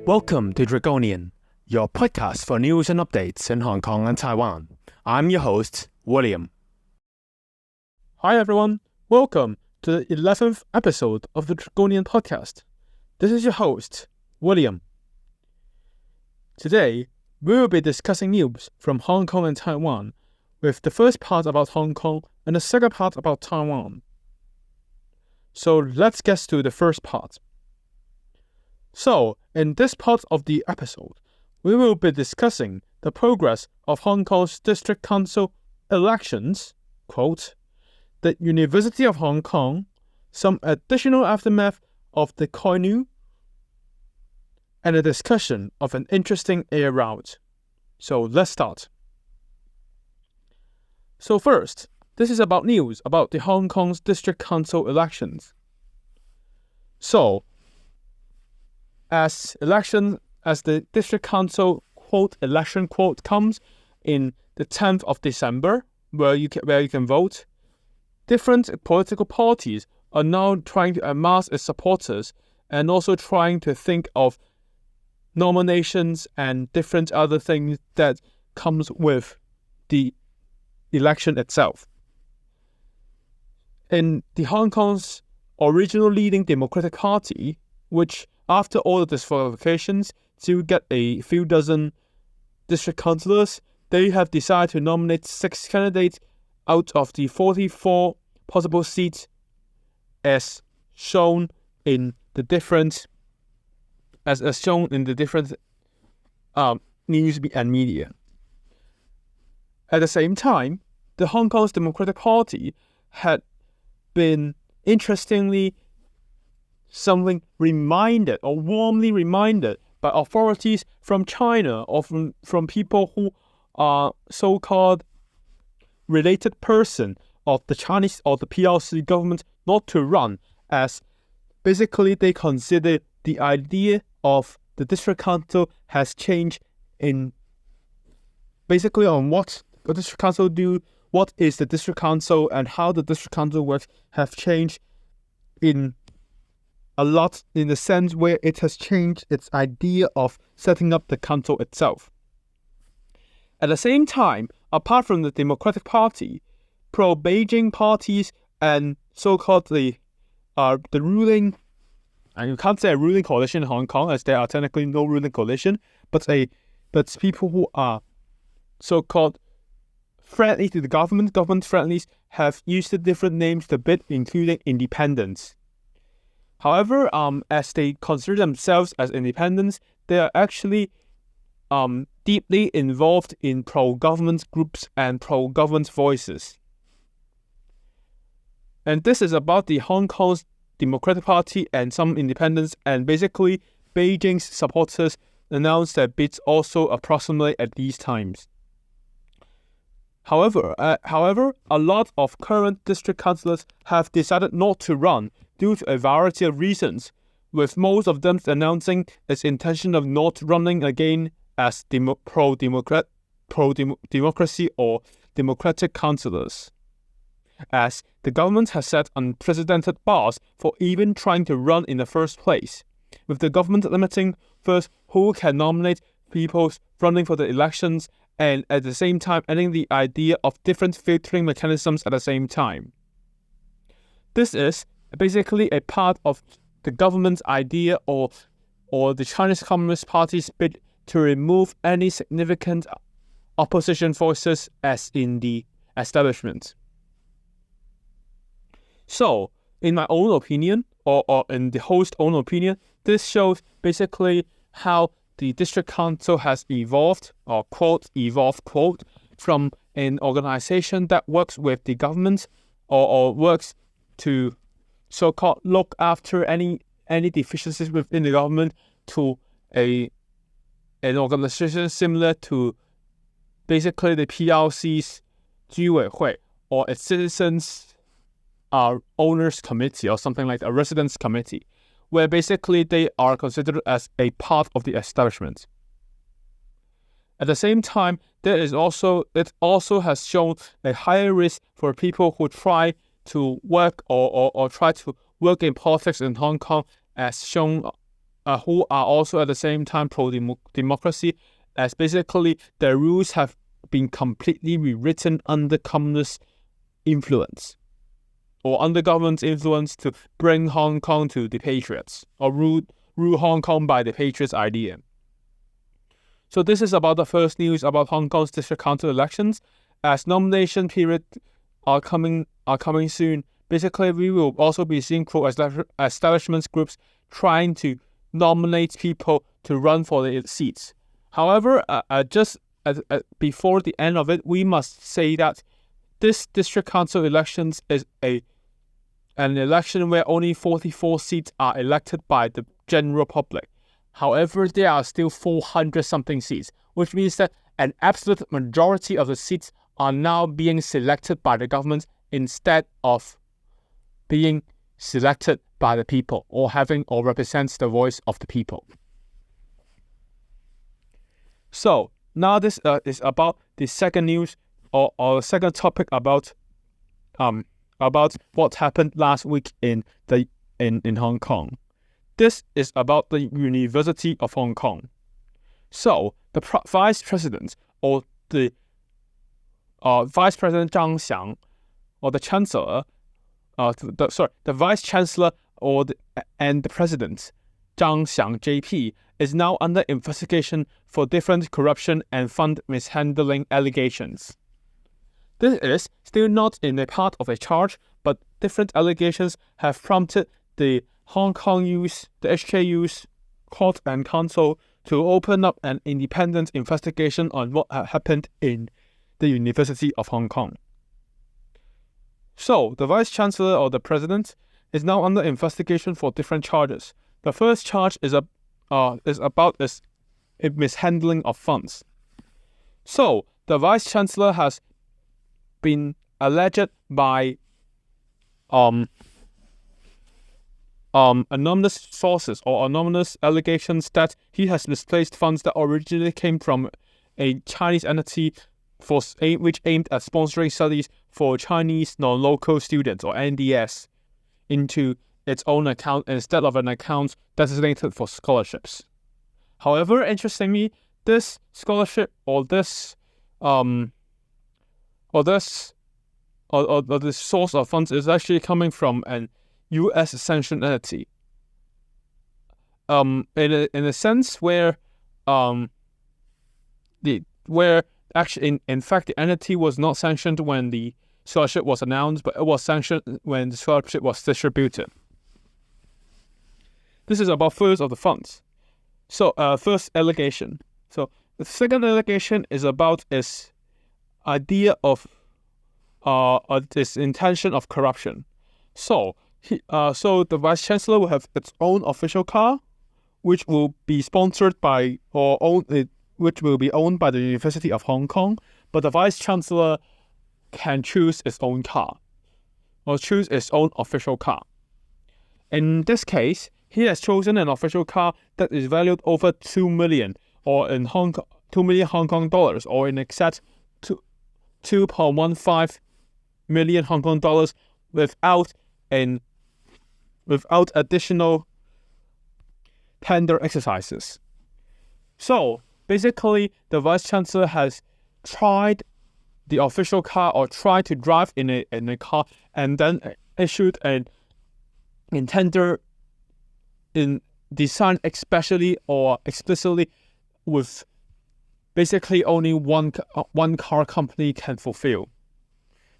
Welcome to Draconian, your podcast for news and updates in Hong Kong and Taiwan. I'm your host, William. Hi everyone, welcome to the 11th episode of the Draconian podcast. This is your host, William. Today, we will be discussing news from Hong Kong and Taiwan, with the first part about Hong Kong and the second part about Taiwan. So let's get to the first part. So, in this part of the episode, we will be discussing the progress of Hong Kong's District Council elections, quote, the University of Hong Kong, some additional aftermath of the Koinu, and a discussion of an interesting air route. So let's start. So first, this is about news about the Hong Kong's District Council elections. So, as the District Council quote election quote comes in the 10th of December, where you can vote, different political parties are now trying to amass its supporters and also trying to think of nominations and different other things that comes with the election itself. In the Hong Kong's original leading Democratic Party, which after all the disqualifications to get a few dozen district councillors, they have decided to nominate 6 candidates out of the 44 possible seats as shown in the different news and media. At the same time, the Hong Kong's Democratic Party had been interestingly warmly reminded by authorities from China or from people who are so-called related person of the Chinese or the PRC government not to run, as basically they consider the idea of the district council has changed in basically on what the district council do, what is the district council and how the district council works have changed in a lot in the sense where it has changed its idea of setting up the council itself. At the same time, apart from the Democratic Party, pro-Beijing parties and so-called the ruling, and you can't say a ruling coalition in Hong Kong as there are technically no ruling coalition, but people who are so-called friendly to the government friendlies have used different names to bid, including independents. However, as they consider themselves as independents, they are actually deeply involved in pro-government groups and pro-government voices. And this is about the Hong Kong's Democratic Party and some independents, and basically Beijing's supporters announced their bids also approximately at these times. However, a lot of current district councillors have decided not to run due to a variety of reasons, with most of them announcing its intention of not running again as pro-democracy or democratic councillors, as the government has set unprecedented bars for even trying to run in the first place, with the government limiting first who can nominate people running for the elections and at the same time adding the idea of different filtering mechanisms at the same time. This is basically a part of the government's idea or the Chinese Communist Party's bid to remove any significant opposition voices as in the establishment. So, in my own opinion, or in the host's own opinion, this shows basically how the district council has evolved, or quote, from an organization that works with the government or works to so-called look after any deficiencies within the government to an organization similar to basically the PRC's 居委会 or its citizens owners committee or something like a residents committee, where basically they are considered as a part of the establishment. At the same time, it also has shown a higher risk for people who try to work or try to work in politics in Hong Kong, as shown, who are also at the same time pro-democracy, as basically the rules have been completely rewritten under communist influence or under government's influence to bring Hong Kong to the patriots, or rule Hong Kong by the patriots idea. So this is about the first news about Hong Kong's district council elections. As nomination period are coming soon, basically we will also be seeing pro-establishment groups trying to nominate people to run for the seats. However, just before the end of it, we must say that this district council elections is an election where only 44 seats are elected by the general public. However, there are still 400-something seats, which means that an absolute majority of the seats are now being selected by the government instead of being selected by the people or represents the voice of the people. So now this is about the second news or the second topic about what happened last week in Hong Kong. This is about the University of Hong Kong. So the vice president or the Vice President Zhang Xiang, or the Chancellor, the Vice Chancellor and the President Zhang Xiang JP is now under investigation for different corruption and fund mishandling allegations. This is still not in a part of a charge, but different allegations have prompted the Hong Kong the HKU's Court and Council to open up an independent investigation on what happened in the University of Hong Kong. So, the Vice Chancellor or the President is now under investigation for different charges. The first charge is about a mishandling of funds. So, the Vice Chancellor has been alleged by anonymous sources or anonymous allegations that he has misplaced funds that originally came from a Chinese entity which aimed at sponsoring studies for Chinese non-local students, or NDS, into its own account instead of an account designated for scholarships. However, interestingly, this scholarship or this source of funds is actually coming from an U.S. sanctioned entity. In a sense where actually in fact the entity was not sanctioned when the scholarship was announced, but it was sanctioned when the scholarship was distributed. This is about first of the funds. So first allegation. So the second allegation is about its idea of this intention of corruption. So the Vice Chancellor will have its own official car, which will be sponsored by which will be owned by the University of Hong Kong. But the Vice Chancellor can choose its own car or choose its own official car. In this case, he has chosen an official car that is valued over 2 million, or in 2 million Hong Kong dollars, or in excess 2.15 million Hong Kong dollars, without additional tender exercises. So basically, the Vice Chancellor has tried the official car or tried to drive in a car and then issued an tender in design especially or explicitly with basically only one car company can fulfill.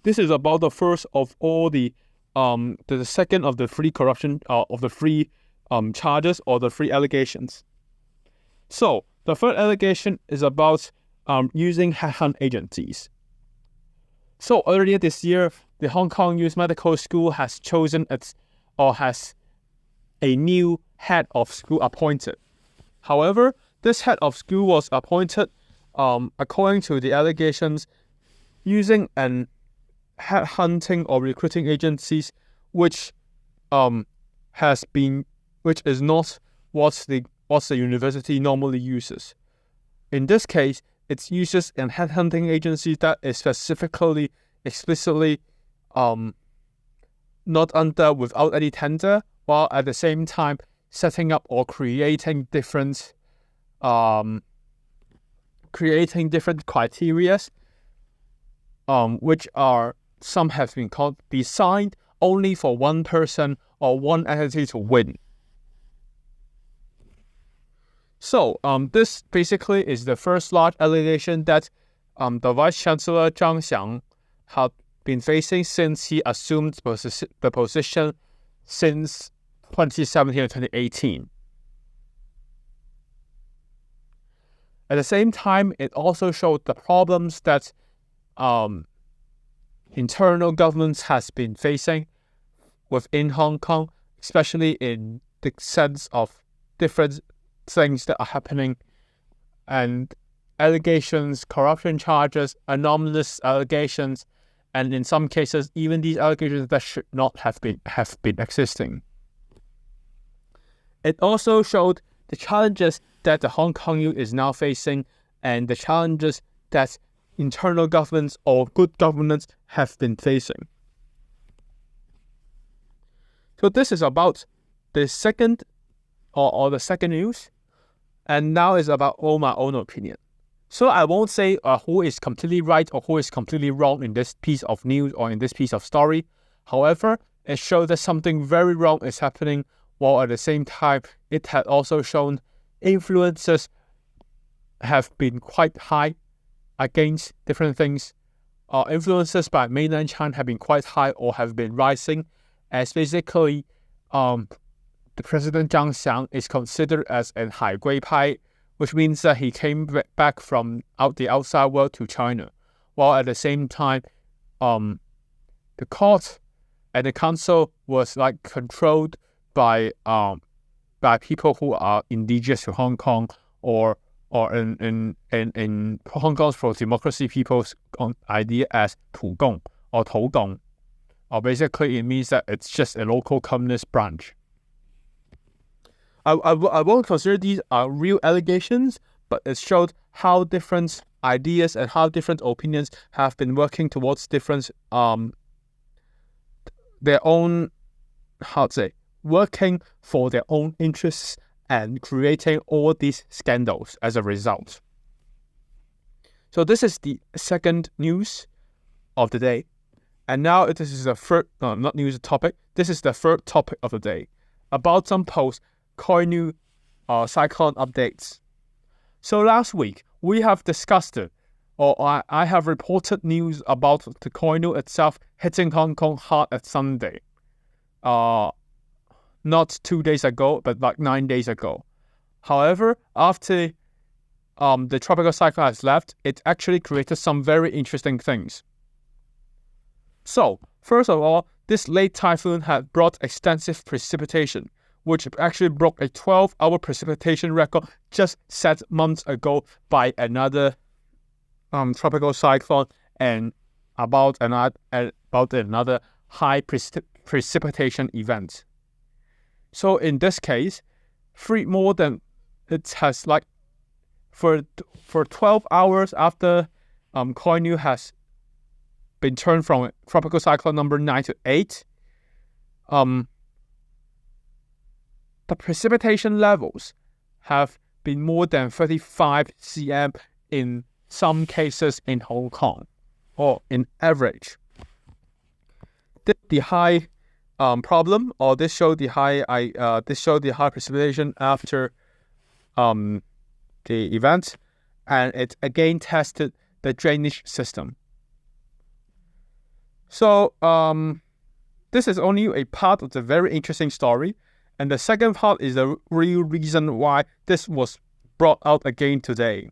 This is about the first of all the second of the three corruption of the three charges or the three allegations. So the third allegation is about using headhunt agencies. So earlier this year, the Hong Kong Youth Medical School has has a new head of school appointed. However, this head of school was appointed, according to the allegations, using an headhunting or recruiting agencies, which is not what the university normally uses. In this case, it uses an headhunting agency that is explicitly without any tender, while at the same time setting up or creating different criterias, which are some have been called designed only for one person or one entity to win. So this basically is the first large allegation that the Vice Chancellor Zhang Xiang had been facing since he assumed the position since 2017 and 2018. At the same time, it also showed the problems that internal governments has been facing within Hong Kong, especially in the sense of different things that are happening and allegations, corruption charges, anomalous allegations, and in some cases, even these allegations that should not have been existing. It also showed the challenges that the Hong Kong youth is now facing and the challenges that internal governments or good governance have been facing. So this is about the second or the second news, and now is about all my own opinion. So I won't say who is completely right or who is completely wrong in this piece of news or in this piece of story. However, it shows that something very wrong is happening, while at the same time, it had also shown influences have been quite high against different things. Influences by mainland China have been quite high or have been rising, as basically the President Zhang Xiang is considered as an 海归派, which means that he came back from the outside world to China, while at the same time, the court and the council was like controlled by people who are indigenous to Hong Kong or in Hong Kong's pro-democracy people's idea as 土共 or 投共, or basically it means that it's just a local communist branch. I won't consider these are real allegations, but it showed how different ideas and how different opinions have been working towards different their own, working for their own interests and creating all these scandals as a result. So this is the second news of the day. And now this is the third, not news topic, this is the third topic of the day, about some post-Koinu cyclone updates. So last week, we have discussed it, or I have reported news about the Koinu itself hitting Hong Kong hard at Sunday. Not 2 days ago, but like 9 days ago. However, after the tropical cyclone has left, it actually created some very interesting things. So, first of all, this late typhoon had brought extensive precipitation, which actually broke a 12-hour precipitation record just set months ago by another tropical cyclone and about another high precipitation event. So in this case, it has like for 12 hours after Koinu has been turned from tropical cyclone number 9 to 8, the precipitation levels have been more than 35 cm in some cases in Hong Kong, or in average. The high problem, or this showed the high precipitation after the event, and it again tested the drainage system. So this is only a part of the very interesting story, and the second part is the real reason why this was brought out again today.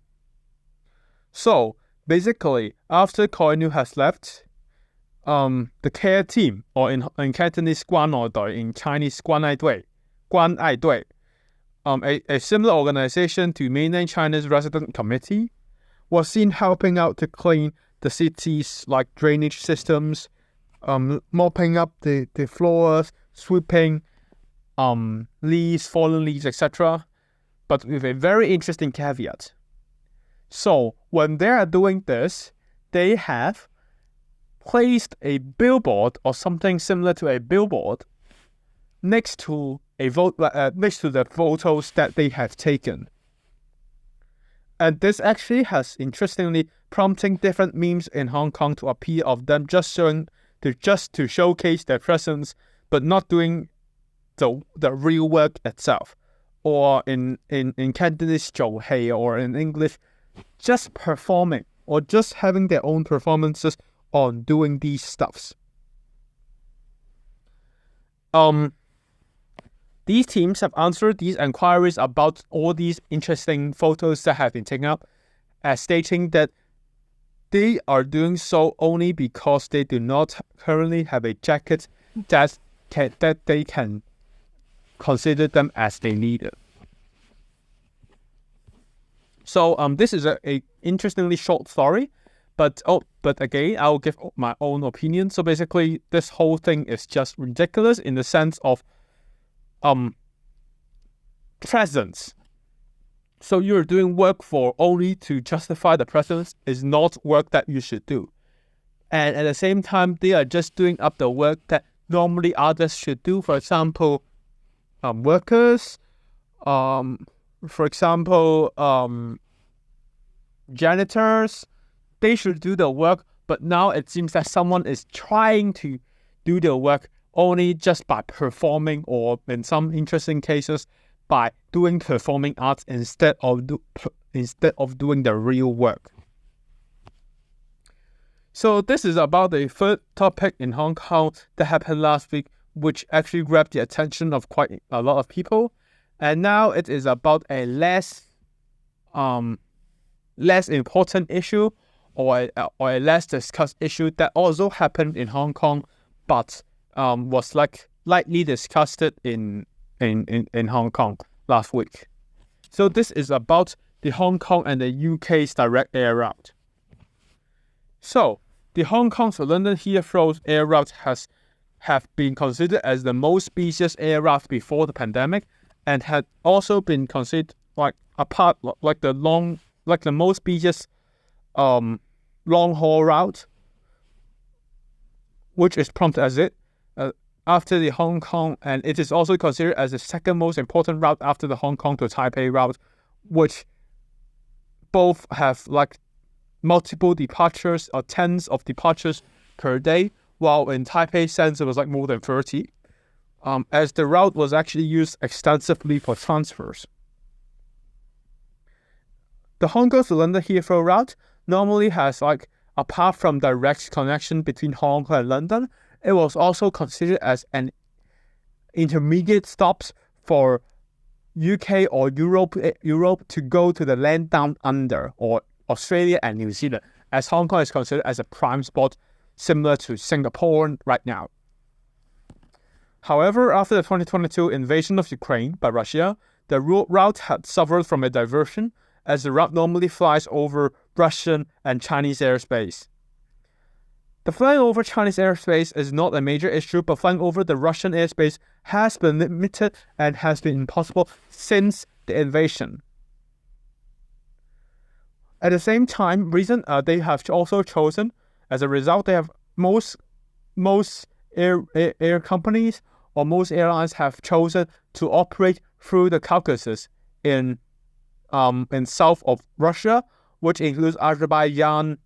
So basically, after Koinu has left, the care team, or in Cantonese 關愛隊, in Chinese 關愛隊, a similar organization to mainland China's resident committee, was seen helping out to clean the city's like drainage systems, mopping up the floors, sweeping fallen leaves, etc. But with a very interesting caveat. So when they are doing this, they have placed a billboard or something similar to a billboard next to the photos that they have taken. And this actually has interestingly prompting different memes in Hong Kong to appear of them just to showcase their presence, but not doing the real work itself. Or in Cantonese 做戲, or in English, just performing or just having their own performances on doing these stuffs. These teams have answered these inquiries about all these interesting photos that have been taken up, as stating that they are doing so only because they do not currently have a jacket that they can consider them as they need it. So this is a interestingly short story, but again, I'll give my own opinion. So basically, this whole thing is just ridiculous in the sense of presence. So you're doing work for only to justify the presence is not work that you should do. And at the same time, they are just doing up the work that normally others should do. For example, workers, for example, janitors, they should do the work, but now it seems that someone is trying to do the work only just by performing, or in some interesting cases, by doing performing arts instead of doing the real work. So this is about the third topic in Hong Kong that happened last week, which actually grabbed the attention of quite a lot of people. And now it is about a less important issue, or a less discussed issue that also happened in Hong Kong, but was lightly discussed in Hong Kong last week. So this is about the Hong Kong and the UK's direct air route. So the Hong Kong to London Heathrow air route have been considered as the most busiest air route before the pandemic, and had also been considered the most busiest long haul route, which is prompted as it after the Hong Kong, and it is also considered as the second most important route after the Hong Kong to Taipei route, which both have multiple departures or tens of departures per day, while in Taipei sense it was more than 30, as the route was actually used extensively for transfers. The Hong Kong to London Heathrow route normally has apart from direct connection between Hong Kong and London, it was also considered as an intermediate stops for UK or Europe to go to the land down under, or Australia and New Zealand, as Hong Kong is considered as a prime spot similar to Singapore right now. However, after the 2022 invasion of Ukraine by Russia, the route had suffered from a diversion, as the route normally flies over Russian and Chinese airspace. The flying over Chinese airspace is not a major issue, but flying over the Russian airspace has been limited and has been impossible since the invasion. At the same time, they have also chosen, as a result, they have most air companies or most airlines have chosen to operate through the Caucasus in south of Russia, which includes Azerbaijan,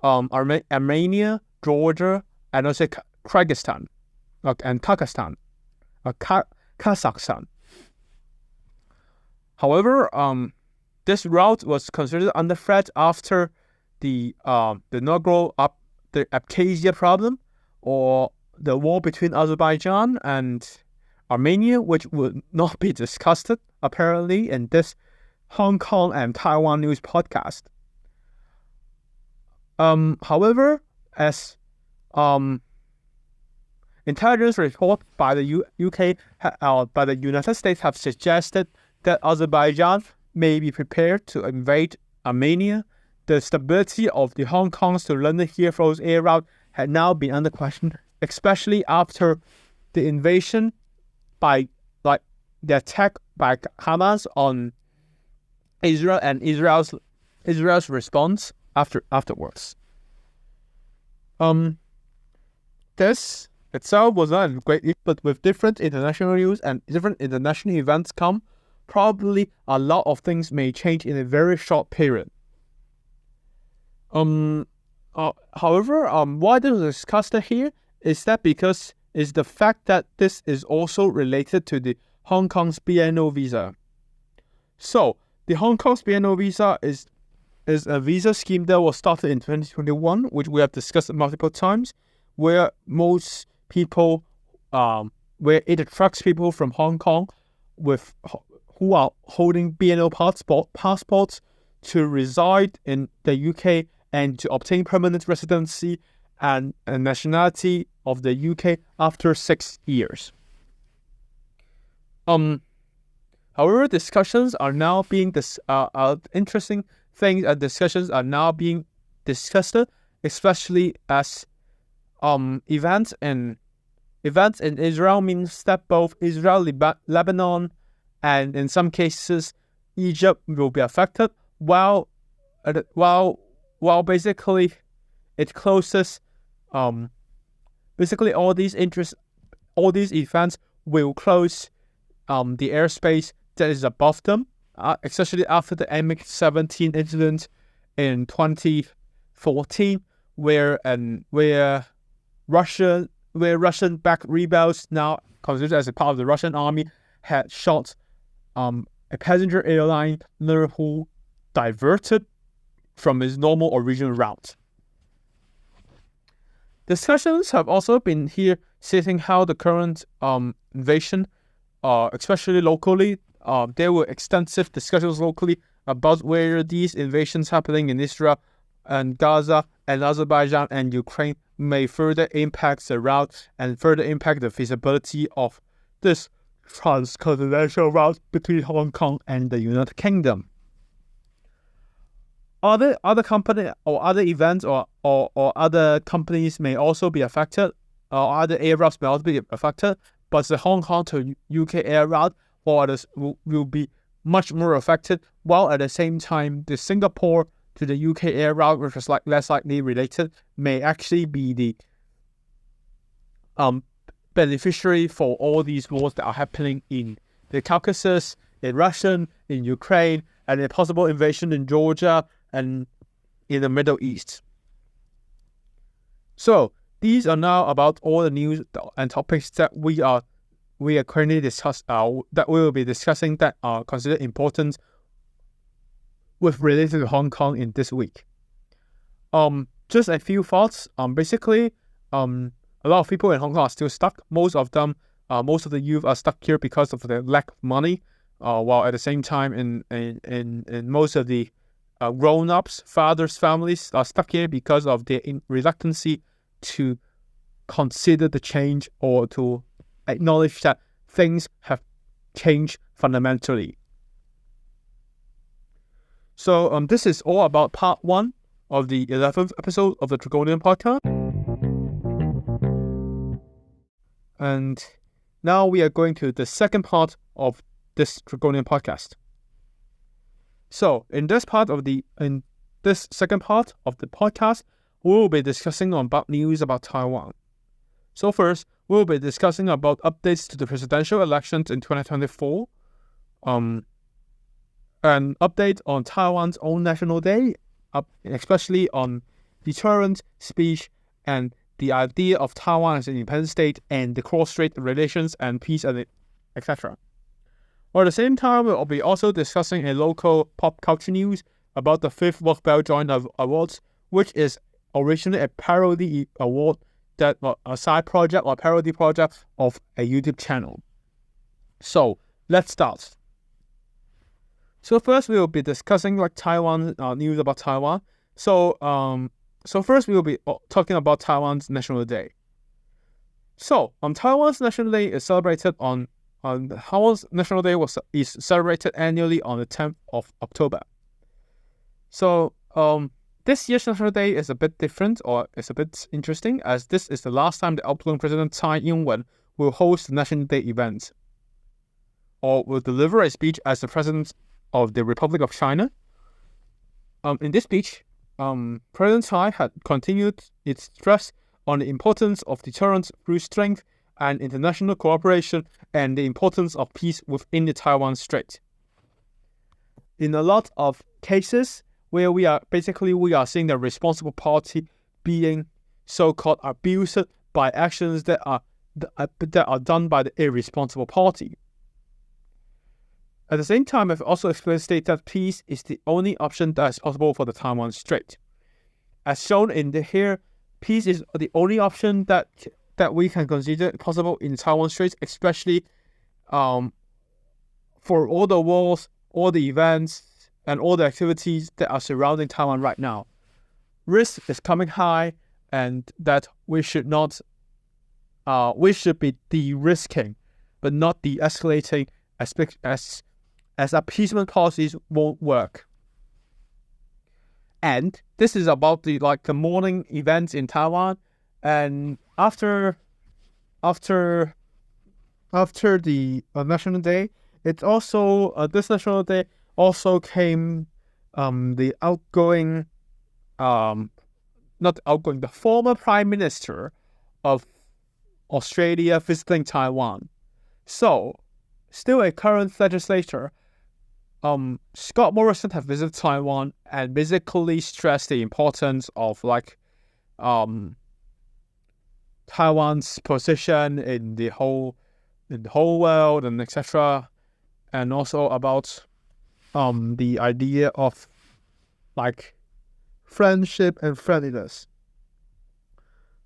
Armenia, Georgia, and also Kyrgyzstan, and Kazakhstan, Kazakhstan. However, this route was considered under threat after the Abkhazia problem, or the war between Azerbaijan and Armenia, which would not be discussed apparently in this Hong Kong and Taiwan news podcast. However, as intelligence reports by the UK, by the United States, have suggested that Azerbaijan may be prepared to invade Armenia, the stability of the Hong Kong to London Heathrow's air route had now been under question, especially after the invasion by the attack by Hamas on Israel and Israel's response afterwards. This itself was not a great, but with different international news and different international events come, probably a lot of things may change in a very short period. However, why this is discussed here is that because is the fact that this is also related to the Hong Kong's BNO visa. So the Hong Kong's BNO visa is a visa scheme that was started in 2021, which we have discussed multiple times, where most people, where it attracts people from Hong Kong who are holding BNO passports to reside in the UK and to obtain permanent residency and nationality of the UK after 6 years. However, discussions are now being interesting things and discussions are now being discussed, especially as events in Israel means that both Israel, Lebanon, and in some cases Egypt will be affected, while basically it closes. Basically all these events will close the airspace that is above them, especially after the MH17 incident in 2014, where Russian-backed rebels, now considered as a part of the Russian army, had shot a passenger airline who diverted from its normal original route. Discussions have also been here stating how the current invasion, especially locally, there were extensive discussions locally about where these invasions happening in Israel and Gaza and Azerbaijan and Ukraine may further impact the route and further impact the feasibility of this transcontinental route between Hong Kong and the United Kingdom. Other company or other events or other companies may also be affected, or other air routes may also be affected, but the Hong Kong to UK air route will be much more affected, while at the same time the Singapore to the UK air route, which is less likely related, may actually be the beneficiary for all these wars that are happening in the Caucasus, in Russia, in Ukraine, and a possible invasion in Georgia and in the Middle East. So these are now about all the news and topics that we are currently that we will be discussing that are considered important with related to Hong Kong in this week. Just a few thoughts. Basically, a lot of people in Hong Kong are still stuck. Most of the youth are stuck here because of the lack of money. While at the same time, in most of the grown-ups, fathers, families are stuck here because of their reluctancy to consider the change or to acknowledge that things have changed fundamentally. So this is all about part 1 of the 11th episode of the Draconian podcast. And now we are going to the second part of this Draconian podcast. So in this second part of the podcast, we will be discussing about news about Taiwan. So first, we will be discussing about updates to the presidential elections in 2024, an update on Taiwan's own National Day, especially on deterrent speech and the idea of Taiwan as an independent state and the cross-strait relations and peace, and etc. While at the same time, we'll be also discussing a local pop culture news about the 5th Work Bell Joint Awards, which is originally a parody award that a side project or parody project of a YouTube channel. So let's start. So first we will be discussing Taiwan news about Taiwan. So first we will be talking about Taiwan's National Day. So Taiwan's National Day is celebrated Taiwan's National Day is celebrated annually on the 10th of October. So this year's National Day is a bit different, or it's a bit interesting, as this is the last time the outgoing President Tsai Ing-wen will host the National Day event, or will deliver a speech as the President of the Republic of China. In this speech, President Tsai had continued its stress on the importance of deterrence through strength and international cooperation and the importance of peace within the Taiwan Strait. In a lot of cases where we are seeing the responsible party being so-called abused by actions that are done by the irresponsible party. At the same time, I've also explicitly stated that peace is the only option that is possible for the Taiwan Strait. As shown in here, peace is the only option that we can consider possible in Taiwan Strait, especially for all the wars, all the events, and all the activities that are surrounding Taiwan right now. Risk is coming high, and that we should be de-risking, but not de-escalating, as appeasement policies won't work. And this is about the morning events in Taiwan, and after the National Day, it's also this National Day also came the former Prime Minister of Australia visiting Taiwan. So, still a current legislator, Scott Morrison have visited Taiwan and basically stressed the importance of Taiwan's position in the whole world and etc. And also about the idea of friendship and friendliness.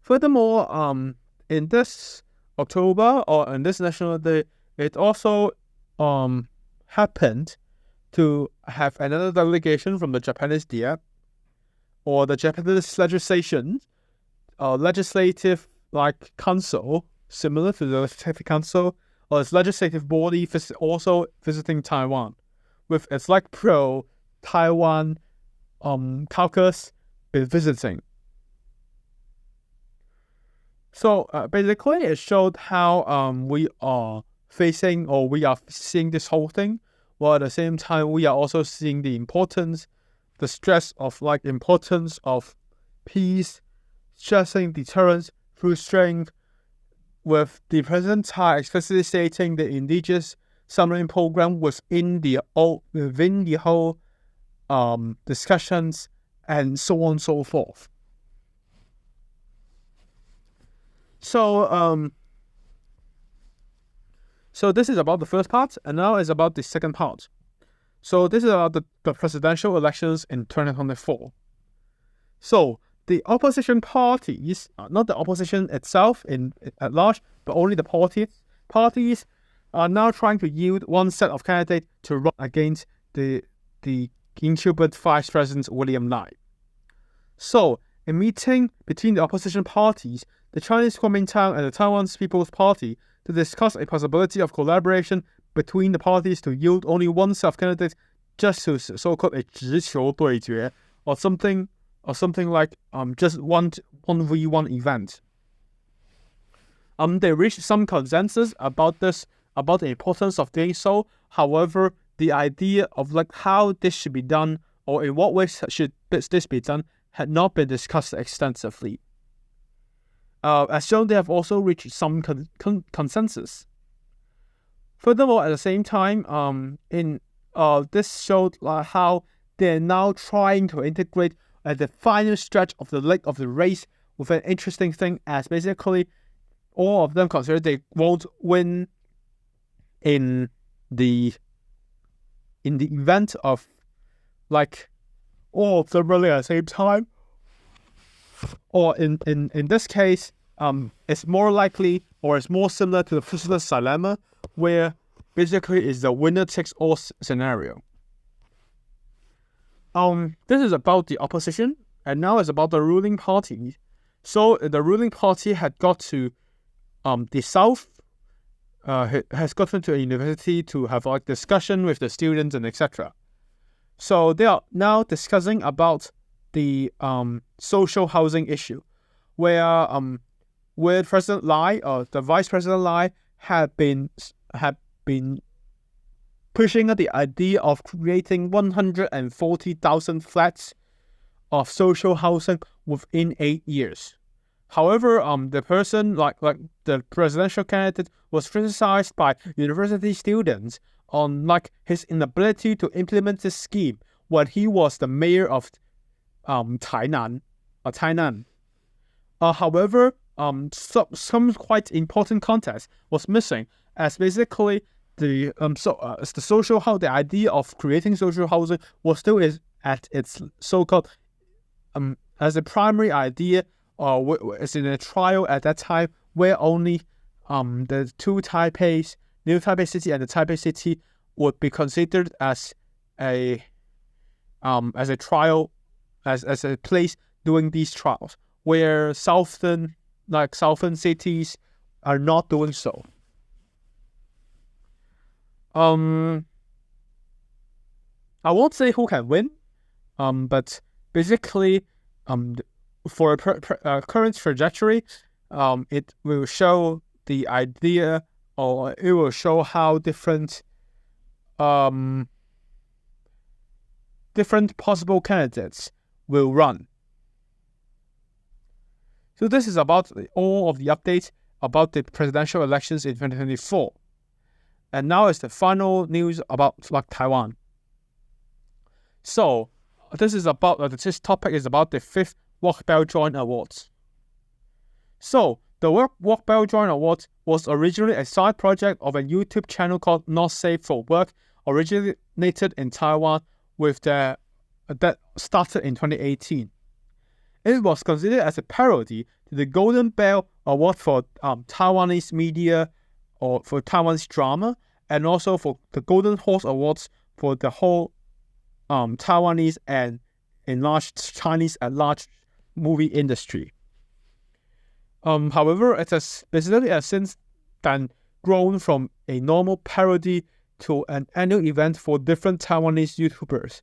Furthermore, in this October or in this National Day, it also happened to have another delegation from the Japanese Diet or the Japanese legislative council, similar to the legislative council or its legislative body, also visiting Taiwan with its pro-Taiwan caucus been visiting. So basically, it showed how we are seeing this whole thing, while at the same time we are also seeing the stress of importance of peace, stressing deterrence through strength, with the President Tsai explicitly stating the Indigenous submarine program within the whole discussions and so on and so forth. So this is about the first part, and now is about the second part. So this is about the presidential elections in 2024. So the opposition parties, not the opposition itself at large, but only the parties are now trying to yield one set of candidates to run against the incumbent Vice President William Lai. So, a meeting between the opposition parties, the Chinese Kuomintang and the Taiwan People's Party, to discuss a possibility of collaboration between the parties to yield only one set of candidates, just to so-called a 直球对决, or something like just 1v1 event. They reached some consensus about this, about the importance of doing so. However, the idea of how this should be done or in what ways should this be done had not been discussed extensively. As shown, they have also reached some consensus. Furthermore, at the same time, this showed how they're now trying to integrate at the final stretch of the leg of the race with an interesting thing, as basically all of them consider they won't win in the event of all of them really at the same time, or in this case, it's more likely or it's more similar to the Prisoner's Dilemma, where basically it's the winner takes all scenario. This is about the opposition, and now it's about the ruling party. So the ruling party had got to the south, has gotten to a university to have discussion with the students and etc. So they are now discussing about the social housing issue, where President Lai or the Vice President Lai had been pushing the idea of creating 140,000 flats of social housing within 8 years. However, the person like the presidential candidate was criticized by university students on like his inability to implement this scheme when he was the mayor of Tainan. However, some quite important context was missing, as basically the idea of creating social housing was still at its so-called as a primary idea, or is in a trial at that time, where only the two Taipeis, New Taipei City and the Taipei City, would be considered as a trial, as a place doing these trials, where southern cities are not doing so. I won't say who can win, but basically, for a current trajectory, it will show the idea, or it will show how different possible candidates will run. So this is about all of the updates about the presidential elections in 2024. And now is the final news about Taiwan. So this topic is about the 5th Walk Bell Joint Awards. So the Walk Bell Joint Awards was originally a side project of a YouTube channel called Not Safe for Work, originated in Taiwan that started in 2018. It was considered as a parody to the Golden Bell Award for Taiwanese media, or for Taiwanese drama, and also for the Golden Horse Awards for the whole Taiwanese and enlarged Chinese at large movie industry. However, it has basically since then grown from a normal parody to an annual event for different Taiwanese YouTubers,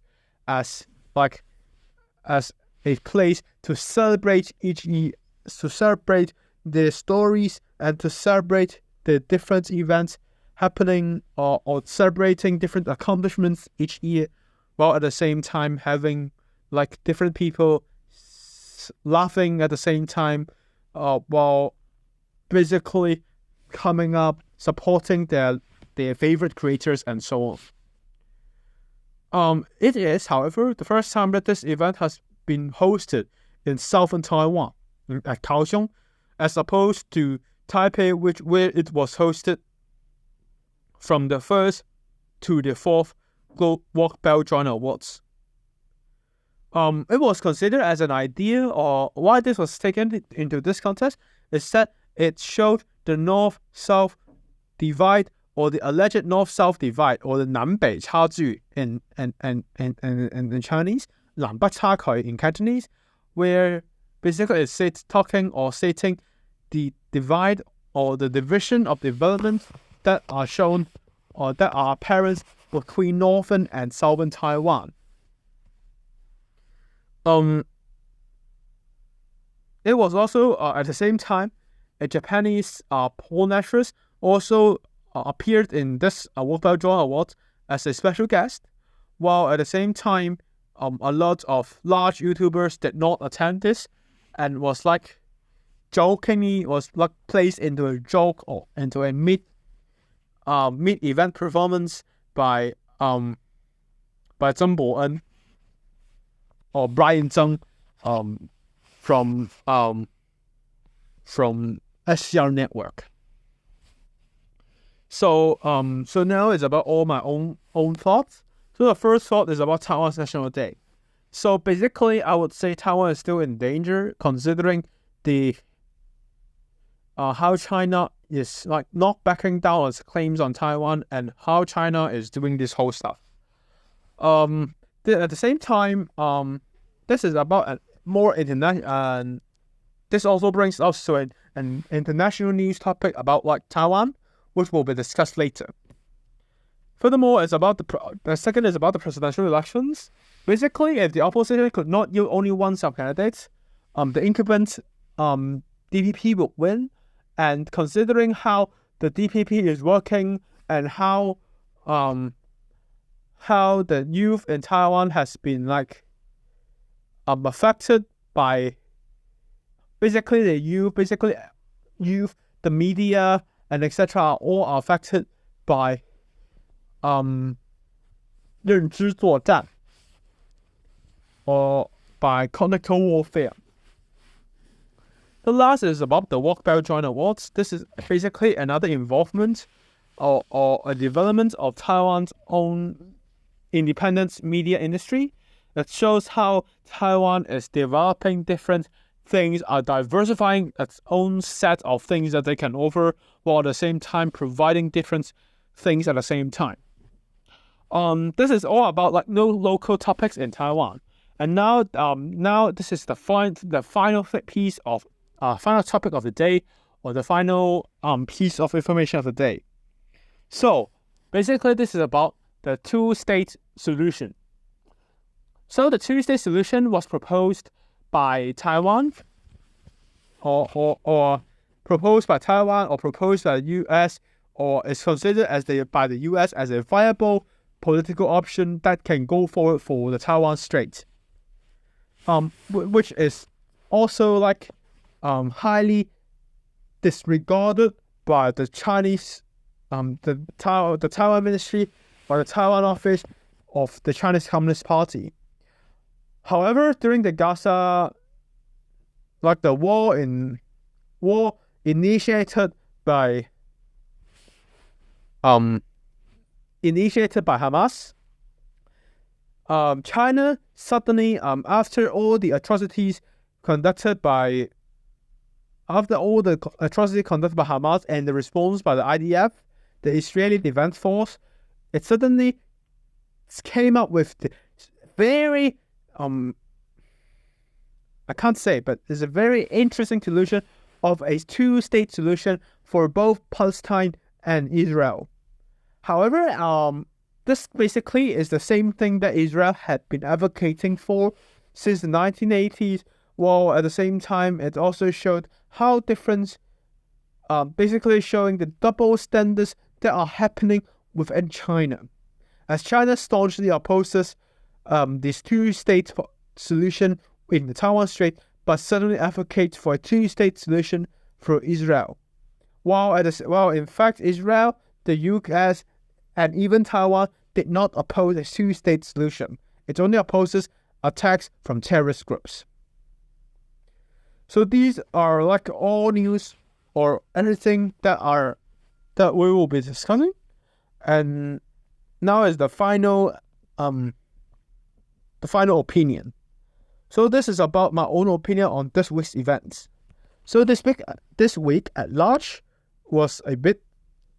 as a place to celebrate their stories and to celebrate the different events happening, or celebrating different accomplishments each year, while at the same time having different people laughing at the same time, while basically coming up, supporting their favorite creators and so on. It is, however, the first time that this event has been hosted in southern Taiwan, at Kaohsiung, as opposed to Taipei, where it was hosted from the 1st to the 4th Walk Bell Joint Awards. It was considered as an idea, or why this was taken into this contest is that it showed the North-South divide, or the alleged North-South divide, or the 南北差距in Chinese, 南北差距 in Cantonese, where basically it's stating the divide or the division of development that are shown, or that are apparent between northern and southern Taiwan. It was also at the same time a Japanese porn actress also appeared in this Walk Bell Joint Award as a special guest, while at the same time a lot of large YouTubers did not attend this, and was jokingly placed into a joke, or into a mid-event performance by Zheng Boen, or Brian Zheng, from SCR Network. So now it's about all my own thoughts. So the first thought is about Taiwan's National Day. So basically, I would say Taiwan is still in danger, considering the how China is not backing down its claims on Taiwan, and how China is doing this whole stuff. At the same time, this is about a more international. This also brings us to an international news topic about Taiwan, which will be discussed later. Furthermore, the second is about the presidential elections. Basically, if the opposition could not yield only one sub-candidate, the incumbent DPP would win. And considering how the DPP is working, and how the youth in Taiwan has been affected by basically the youth, the media, and etc. are all affected by 认知作战 or by cognitive warfare. The last is about the Walk Belt Joint Awards. This is basically another involvement or a development of Taiwan's own independent media industry. That shows how Taiwan is developing different things, are diversifying its own set of things that they can offer, while at the same time providing different things at the same time. This is all about like no local topics in Taiwan. And now this is the final piece of final topic of the day, or the final piece of information of the day. So basically, this is about the two-state solution. So the two-state solution was proposed by Taiwan, or proposed by Taiwan, or proposed by the U.S., or is considered by the U.S. as a viable political option that can go forward for the Taiwan Strait. Which is also like highly disregarded by the Chinese, the Taiwan Ministry or the Taiwan office of the Chinese Communist Party. However, during the Gaza, like the war initiated by Hamas, China suddenly, after all the atrocities conducted by Hamas and the response by the IDF, the Israeli Defense Force, it suddenly came up with the very I can't say, but it's a very interesting solution of a two-state solution for both Palestine and Israel. However, this basically is the same thing that Israel had been advocating for since the 1980s, while at the same time it also showed how different, basically showing the double standards that are happening within China. As China staunchly opposes this two-state solution in the Taiwan Strait, but suddenly advocates for a two-state solution for Israel. While in fact Israel, the US, and even Taiwan did not oppose a two-state solution. It only opposes attacks from terrorist groups. So these are like all news or anything that we will be discussing. And now is the final opinion. So this is about my own opinion on this week's events. So this week at large was a bit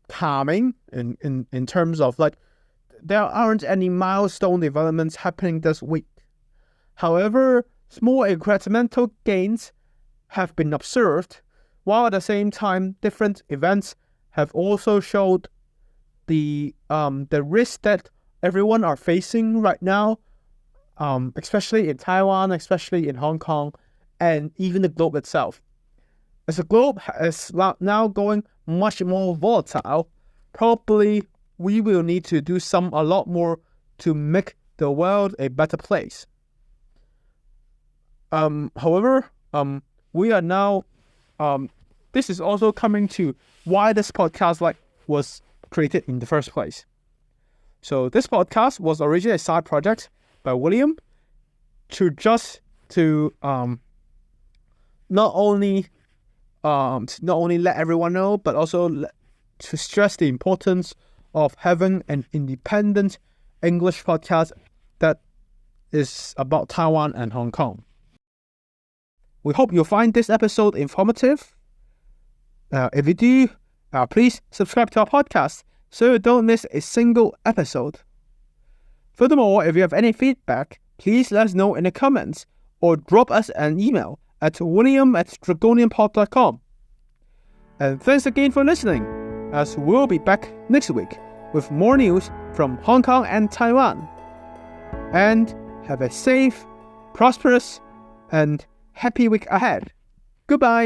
calming in terms of like there aren't any milestone developments happening this week. However, small incremental gains have been observed, while at the same time different events have also showed the risk that everyone are facing right now, especially in Taiwan, especially in Hong Kong, and even the globe itself. As the globe is now going much more volatile, probably we will need to do a lot more to make the world a better place. However, we are now, this is also coming to why this podcast was created in the first place. So this podcast was originally a side project by William to not only let everyone know, but also to stress the importance of having an independent English podcast that is about Taiwan and Hong Kong. We hope you find this episode informative. If you do, please subscribe to our podcast so you don't miss a single episode. Furthermore, if you have any feedback, please let us know in the comments or drop us an email at william@dragonianpod.com. And thanks again for listening, as we'll be back next week with more news from Hong Kong and Taiwan. And have a safe, prosperous, and happy week ahead. Goodbye.